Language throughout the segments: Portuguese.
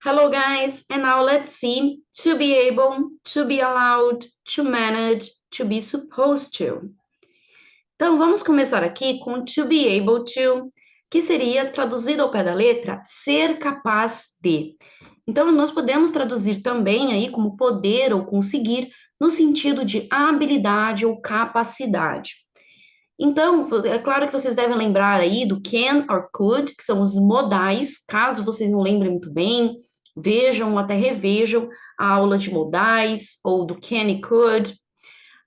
Hello, guys, and now let's see to be able, to be allowed, to manage, to be supposed to. Então, vamos começar aqui com to be able to, que seria traduzido ao pé da letra, ser capaz de. Então, nós podemos traduzir também aí como poder ou conseguir, no sentido de habilidade ou capacidade. Então, é claro que vocês devem lembrar aí do can or could, que são os modais, caso vocês não lembrem muito bem, vejam ou até revejam a aula de modais ou do can e could.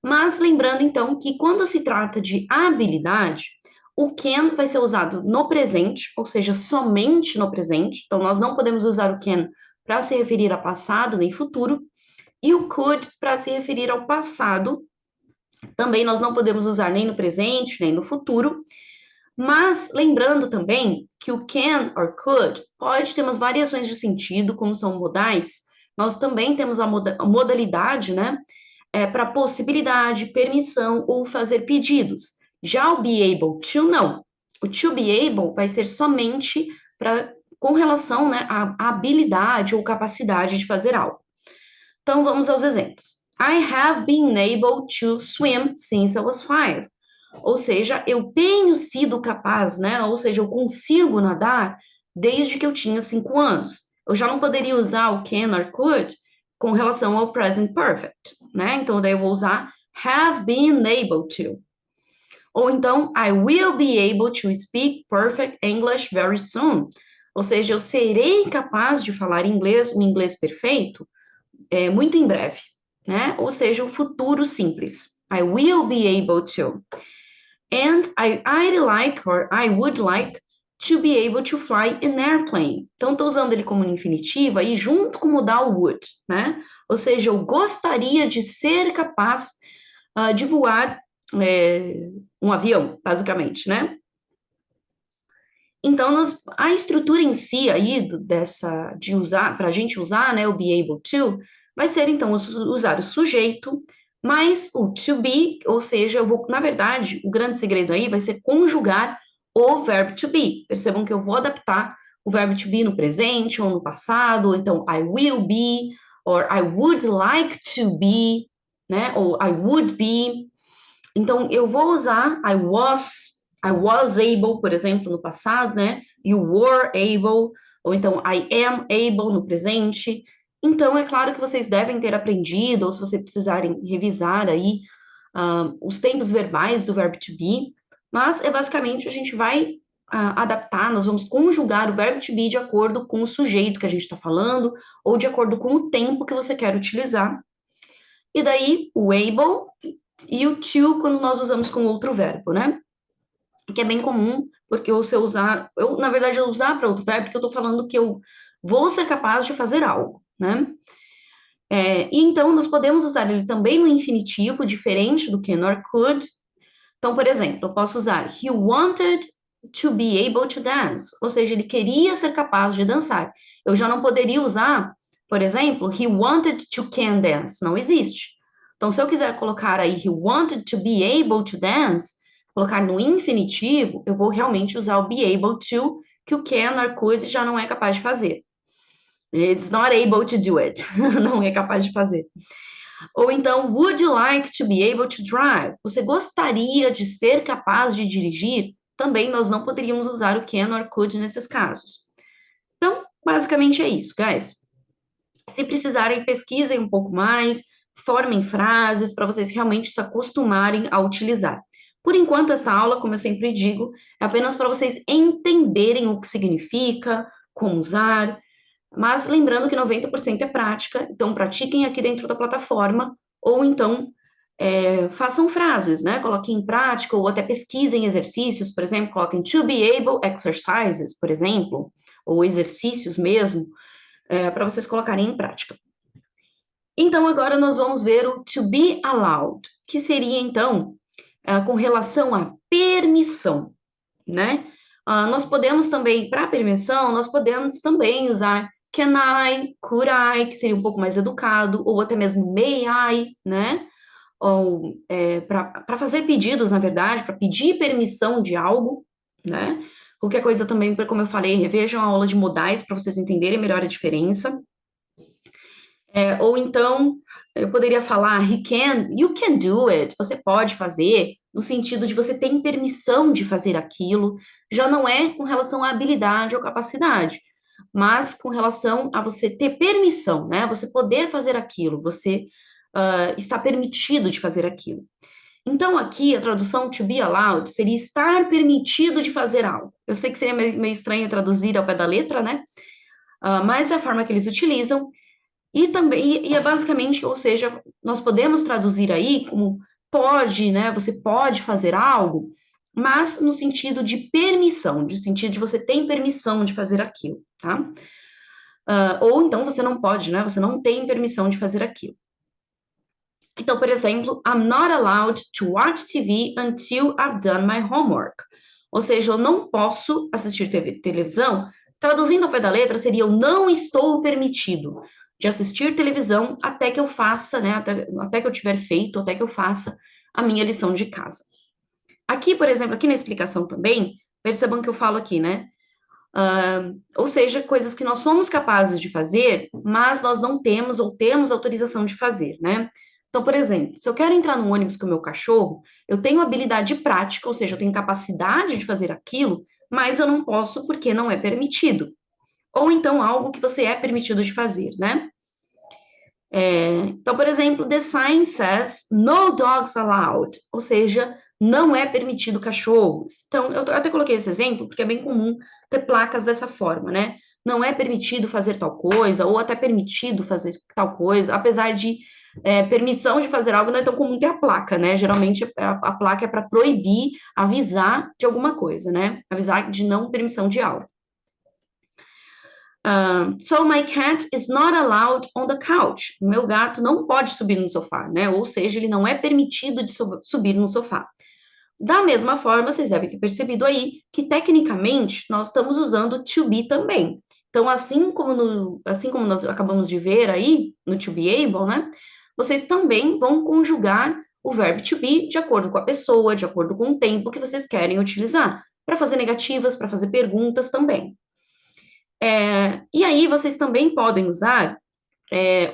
Mas lembrando então que quando se trata de habilidade, o can vai ser usado no presente, ou seja, somente no presente. Então, nós não podemos usar o can para se referir a passado nem futuro, e o could para se referir ao passado. Também nós não podemos usar nem no presente, nem no futuro. Mas lembrando também que o can or could pode ter umas variações de sentido, como são modais. Nós também temos a modalidade, né? Para possibilidade, permissão ou fazer pedidos. Já o be able to, não. O to be able vai ser somente com relação, né, à habilidade ou capacidade de fazer algo. Então, vamos aos exemplos. I have been able to swim since I was 5. Ou seja, eu tenho sido capaz, né? Ou seja, eu consigo nadar desde que eu tinha 5 anos. Eu já não poderia usar o can or could com relação ao present perfect, né? Então, daí eu vou usar have been able to. Ou então, I will be able to speak perfect English very soon. Ou seja, eu serei capaz de falar inglês, o inglês perfeito, muito em breve, né? Ou seja, o futuro simples. I will be able to. And I'd like or I would like to be able to fly an airplane. Então, estou usando ele como infinitivo aí junto com mudar o would, né? Ou seja, eu gostaria de ser capaz de voar um avião, basicamente, né? Então, a estrutura em si aí de usar, para a gente usar, né, o be able to, vai ser então usar o sujeito, mais o to be, ou seja, na verdade, o grande segredo aí vai ser conjugar o verbo to be. Percebam que eu vou adaptar o verbo to be no presente ou no passado, ou então I will be, or I would like to be, né, ou I would be. Então, eu vou usar I was able, por exemplo, no passado, né? You were able, ou então I am able no presente. Então, é claro que vocês devem ter aprendido, ou se vocês precisarem revisar aí os tempos verbais do verbo to be, mas é basicamente a gente vai adaptar, nós vamos conjugar o verbo to be de acordo com o sujeito que a gente está falando, ou de acordo com o tempo que você quer utilizar. E daí, o able e o to quando nós usamos com outro verbo, né? Que é bem comum, porque você usar, na verdade, eu usar para outro verbo, porque eu estou falando que eu vou ser capaz de fazer algo, né? E então, nós podemos usar ele também no infinitivo, diferente do can or could. Então, por exemplo, eu posso usar he wanted to be able to dance, ou seja, ele queria ser capaz de dançar. Eu já não poderia usar, por exemplo, he wanted to can dance, não existe. Então, se eu quiser colocar aí he wanted to be able to dance, colocar no infinitivo, eu vou realmente usar o be able to, que o can or could já não é capaz de fazer. It's not able to do it, não é capaz de fazer. Ou então, would you like to be able to drive? Você gostaria de ser capaz de dirigir? Também nós não poderíamos usar o can or could nesses casos. Então, basicamente é isso, guys. Se precisarem, pesquisem um pouco mais, formem frases para vocês realmente se acostumarem a utilizar. Por enquanto, essa aula, como eu sempre digo, é apenas para vocês entenderem o que significa, como usar, mas lembrando que 90% é prática, então pratiquem aqui dentro da plataforma, ou então façam frases, né? Coloquem em prática, ou até pesquisem exercícios, por exemplo, coloquem to be able exercises, por exemplo, ou exercícios mesmo, para vocês colocarem em prática. Então, agora nós vamos ver o to be allowed, que seria, então, com relação à permissão, né? Nós podemos também, para permissão, nós podemos também usar can I, could I, que seria um pouco mais educado, ou até mesmo may I, né? Ou para fazer pedidos, na verdade, para pedir permissão de algo, né? Qualquer coisa também, como eu falei, revejam a aula de modais para vocês entenderem melhor a diferença. Ou então, eu poderia falar, you can do it, você pode fazer, no sentido de você tem permissão de fazer aquilo, já não é com relação à habilidade ou capacidade, mas com relação a você ter permissão, né? Você poder fazer aquilo, você está permitido de fazer aquilo. Então, aqui, a tradução to be allowed seria estar permitido de fazer algo. Eu sei que seria meio estranho traduzir ao pé da letra, né? Mas é a forma que eles utilizam. E também, e é basicamente, ou seja, nós podemos traduzir aí como pode, né? Você pode fazer algo, mas no sentido de permissão, no sentido de você tem permissão de fazer aquilo, tá? Ou então você não pode, né? Você não tem permissão de fazer aquilo. Então, por exemplo, I'm not allowed to watch TV until I've done my homework. Ou seja, eu não posso assistir televisão. Traduzindo ao pé da letra, seria eu não estou permitido de assistir televisão até que eu faça, né? Até que eu tiver feito, até que eu faça a minha lição de casa. Aqui, por exemplo, aqui na explicação também, percebam que eu falo aqui, né? Ou seja, coisas que nós somos capazes de fazer, mas nós não temos ou temos autorização de fazer, né? Então, por exemplo, se eu quero entrar no ônibus com o meu cachorro, eu tenho habilidade prática, ou seja, eu tenho capacidade de fazer aquilo, mas eu não posso porque não é permitido. Ou então algo que você é permitido de fazer, né? Então, por exemplo, the sign says no dogs allowed, ou seja, não é permitido cachorros. Então, eu até coloquei esse exemplo porque é bem comum ter placas dessa forma, né? Não é permitido fazer tal coisa, ou até permitido fazer tal coisa, apesar de permissão de fazer algo não é tão comum ter a placa, né? Geralmente a placa é para proibir, avisar de alguma coisa, né? Avisar de não permissão de algo. So my cat is not allowed on the couch. Meu gato não pode subir no sofá, né? Ou seja, ele não é permitido de subir no sofá. Da mesma forma, vocês devem ter percebido aí que tecnicamente nós estamos usando to be também. Então, assim como nós acabamos de ver aí no to be able, né? Vocês também vão conjugar o verbo to be de acordo com a pessoa, de acordo com o tempo que vocês querem utilizar, para fazer negativas, para fazer perguntas também. E aí vocês também podem usar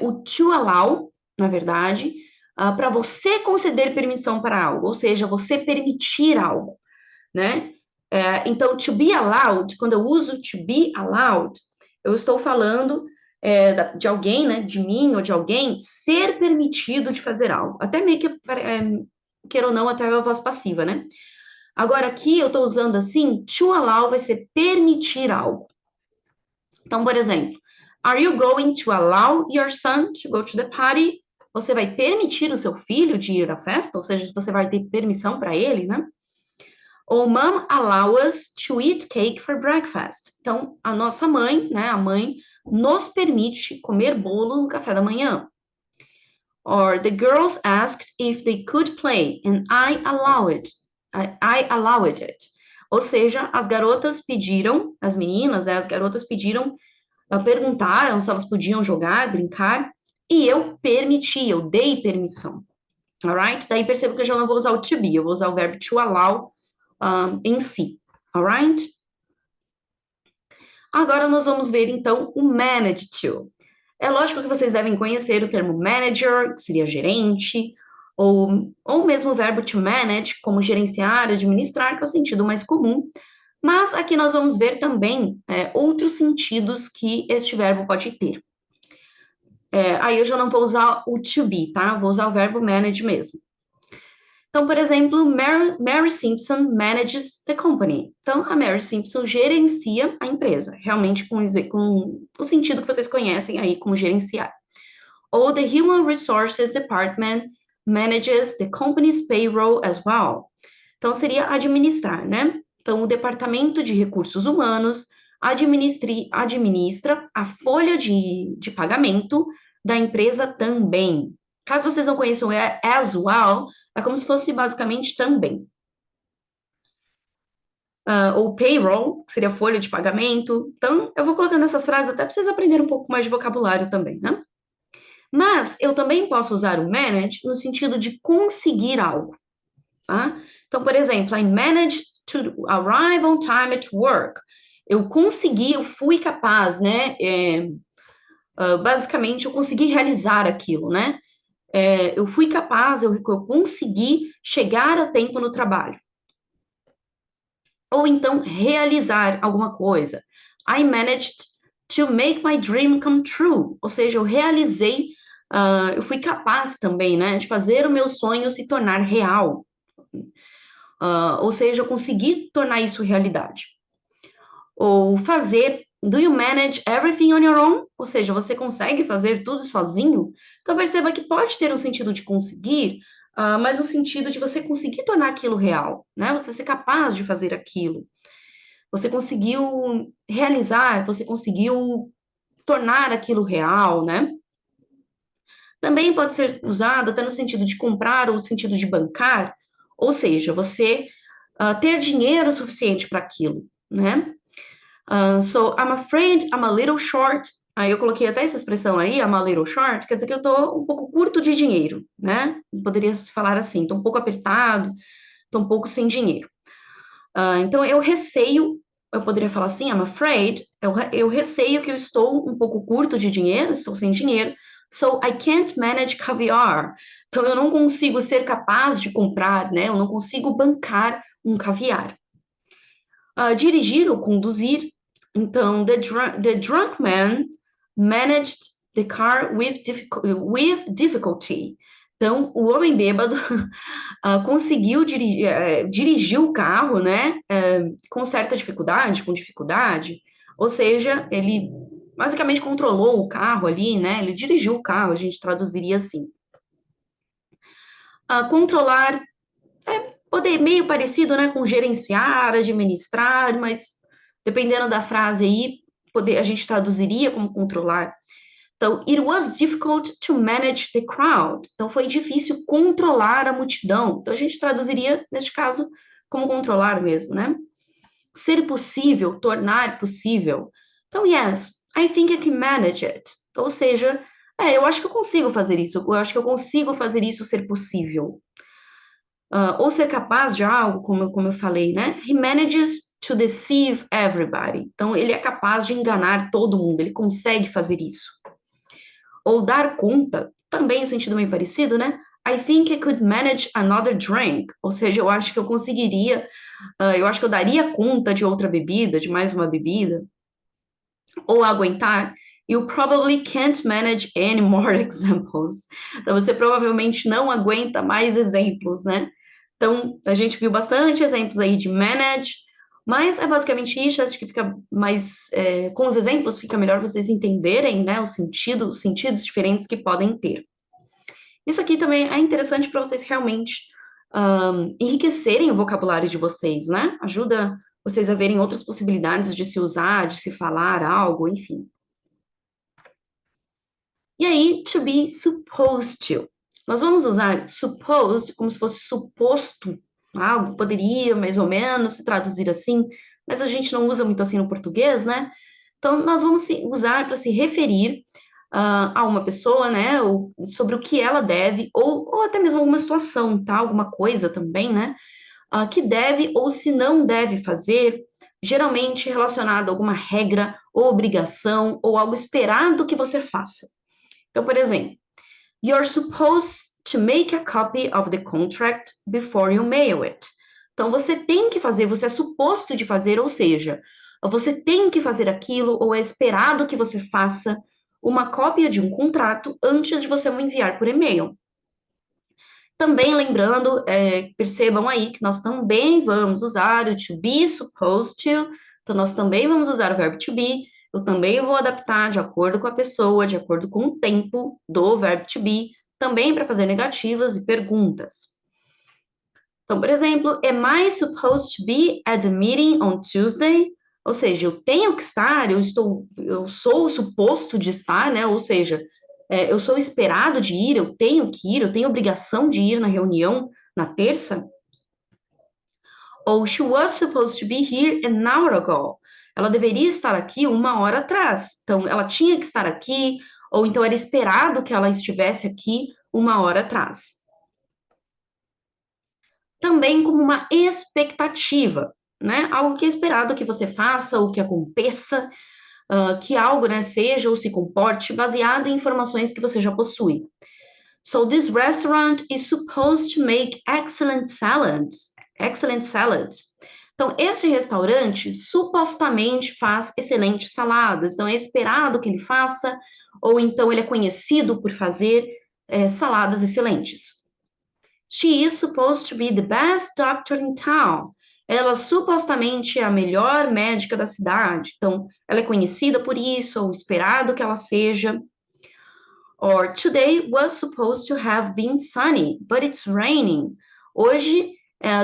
o to allow, na verdade, para você conceder permissão para algo, ou seja, você permitir algo, né? Então, to be allowed, quando eu uso to be allowed, eu estou falando de alguém, né, de mim ou de alguém, ser permitido de fazer algo. Até meio que, queira ou não, até a voz passiva, né? Agora, aqui eu estou usando assim, to allow vai ser permitir algo. Então, por exemplo, are you going to allow your son to go to the party? Você vai permitir o seu filho de ir à festa? Ou seja, você vai ter permissão para ele, né? Ou mom allow us to eat cake for breakfast. Então, a nossa mãe, né, a mãe, nos permite comer bolo no café da manhã. Or the girls asked if they could play and I allowed it. Ou seja, as garotas pediram, as meninas, né, as garotas pediram, perguntaram se elas podiam jogar, brincar, e eu permiti, eu dei permissão. Alright? Daí percebo que eu já não vou usar o to be, eu vou usar o verbo to allow em si. Alright? Agora nós vamos ver, então, o manage to. É lógico que vocês devem conhecer o termo manager, que seria gerente, ou mesmo o verbo to manage, como gerenciar, administrar, que é o sentido mais comum. Mas aqui nós vamos ver também outros sentidos que este verbo pode ter. Aí eu já não vou usar o to be, tá? Vou usar o verbo manage mesmo. Então, por exemplo, Mary Simpson manages the company. Então, a Mary Simpson gerencia a empresa, realmente com o sentido que vocês conhecem aí como gerenciar. Ou the Human Resources Department manages the company's payroll as well. Então, seria administrar, né? Então, o Departamento de Recursos Humanos administra a folha de pagamento da empresa também. Caso vocês não conheçam as well, é como se fosse basicamente também. Ou payroll, que seria folha de pagamento. Então, eu vou colocando essas frases até para vocês aprenderem um pouco mais de vocabulário também, né? Mas eu também posso usar o manage no sentido de conseguir algo, tá? Então, por exemplo, I managed to arrive on time at work. Eu consegui, eu fui capaz, né? Basicamente, eu consegui realizar aquilo, né? Eu fui capaz, eu consegui chegar a tempo no trabalho. Ou então, realizar alguma coisa. I managed to make my dream come true. Ou seja, eu realizei, eu fui capaz também, né, de fazer o meu sonho se tornar real. Ou seja, eu consegui tornar isso realidade. Ou fazer, do you manage everything on your own? Ou seja, você consegue fazer tudo sozinho? Então perceba que pode ter um sentido de conseguir, mas um sentido de você conseguir tornar aquilo real, né? Você ser capaz de fazer aquilo. Você conseguiu realizar, você conseguiu tornar aquilo real, né? Também pode ser usado até no sentido de comprar ou no sentido de bancar, ou seja, você ter dinheiro suficiente para aquilo, né? So, I'm afraid I'm a little short. Aí eu coloquei até essa expressão aí, I'm a little short, quer dizer que eu tô um pouco curto de dinheiro, né? Poderia se falar assim, tô um pouco apertado, tô um pouco sem dinheiro. Então, eu receio, eu poderia falar assim, I'm afraid, eu receio que eu estou um pouco curto de dinheiro, estou sem dinheiro, so I can't manage caviar. Então, eu não consigo ser capaz de comprar, né? Eu não consigo bancar um caviar. Dirigir ou conduzir. Então, the drunk man managed the car with difficulty. Então, o homem bêbado conseguiu dirigir o carro, né, com certa dificuldade, com dificuldade, ou seja, ele basicamente controlou o carro ali, né, ele dirigiu o carro, a gente traduziria assim. Controlar poder meio parecido, né, com gerenciar, administrar, mas dependendo da frase aí, a gente traduziria como controlar. Então, it was difficult to manage the crowd. Então, foi difícil controlar a multidão. Então, a gente traduziria, neste caso, como controlar mesmo, né? Ser possível, tornar possível. Então, yes, I think I can manage it. Então, ou seja, eu acho que eu consigo fazer isso. Eu acho que eu consigo fazer isso ser possível. Ou ser capaz de algo, como eu falei, né? He manages to deceive everybody. Então, ele é capaz de enganar todo mundo, ele consegue fazer isso. Ou dar conta, também em sentido meio parecido, né? I think I could manage another drink. Ou seja, eu acho que eu conseguiria, eu acho que eu daria conta de outra bebida, de mais uma bebida. Ou aguentar. You probably can't manage any more examples. Então, você provavelmente não aguenta mais exemplos, né? Então, a gente viu bastante exemplos aí de manage, mas é basicamente isso, acho que fica mais, com os exemplos fica melhor vocês entenderem, né, os sentidos diferentes que podem ter. Isso aqui também é interessante para vocês realmente enriquecerem o vocabulário de vocês, né? Ajuda vocês a verem outras possibilidades de se usar, de se falar algo, enfim. E aí, to be supposed to. Nós vamos usar supposed como se fosse suposto, algo poderia mais ou menos se traduzir assim, mas a gente não usa muito assim no português, né? Então, nós vamos usar para se referir a uma pessoa, né? Ou sobre o que ela deve, ou até mesmo alguma situação, tá? Alguma coisa também, né? Que deve ou se não deve fazer, geralmente relacionado a alguma regra ou obrigação ou algo esperado que você faça. Então, por exemplo, you're supposed to make a copy of the contract before you mail it. Então, você tem que fazer, você é suposto de fazer, ou seja, você tem que fazer aquilo, ou é esperado que você faça uma cópia de um contrato antes de você o enviar por e-mail. Também lembrando, percebam aí que nós também vamos usar o to be supposed to, então nós também vamos usar o verbo to be, eu também vou adaptar de acordo com a pessoa, de acordo com o tempo do verbo to be, também para fazer negativas e perguntas. Então, por exemplo, am I supposed to be at the meeting on Tuesday? Ou seja, eu tenho que estar, eu sou suposto de estar, né? Ou seja, eu sou esperado de ir, eu tenho que ir, eu tenho obrigação de ir na reunião na terça? Ou she was supposed to be here an hour ago. Ela deveria estar aqui 1 hora atrás. Então, ela tinha que estar aqui, ou então era esperado que ela estivesse aqui 1 hora atrás. Também como uma expectativa. né? Algo que é esperado que você faça, ou que aconteça, que algo, né, seja ou se comporte baseado em informações que você já possui. So this restaurant is supposed to make excellent salads. Excellent salads. Então, esse restaurante supostamente faz excelentes saladas. Então, é esperado que ele faça, ou então ele é conhecido por fazer saladas excelentes. She is supposed to be the best doctor in town. Ela supostamente é a melhor médica da cidade. Então, ela é conhecida por isso, ou esperado que ela seja. Or today was supposed to have been sunny, but it's raining. Hoje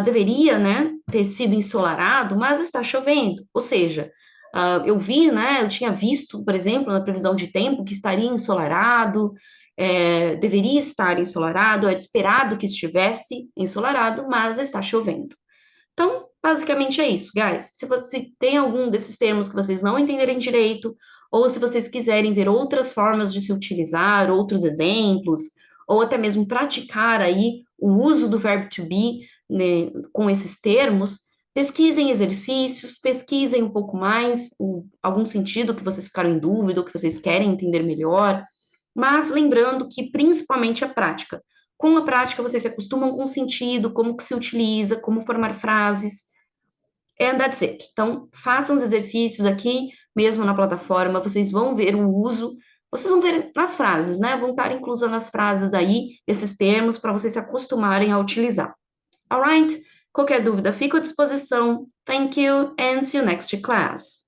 deveria, né, ter sido ensolarado, mas está chovendo. Ou seja, eu vi, né, eu tinha visto, por exemplo, na previsão de tempo que estaria ensolarado, deveria estar ensolarado, era esperado que estivesse ensolarado, mas está chovendo. Então, basicamente é isso, guys. Se você tem algum desses termos que vocês não entenderem direito, ou se vocês quiserem ver outras formas de se utilizar, outros exemplos, ou até mesmo praticar aí o uso do verbo to be, né, com esses termos, pesquisem exercícios, pesquisem um pouco mais algum sentido que vocês ficaram em dúvida, ou que vocês querem entender melhor, mas lembrando que principalmente a prática. Com a prática, vocês se acostumam com o sentido, como que se utiliza, como formar frases, and that's it. Então, façam os exercícios aqui, mesmo na plataforma, vocês vão ver o uso, vocês vão ver nas frases, né? Vão estar inclusas nas frases aí, esses termos, para vocês se acostumarem a utilizar. Alright? Qualquer dúvida, fico à disposição. Thank you, and see you next class.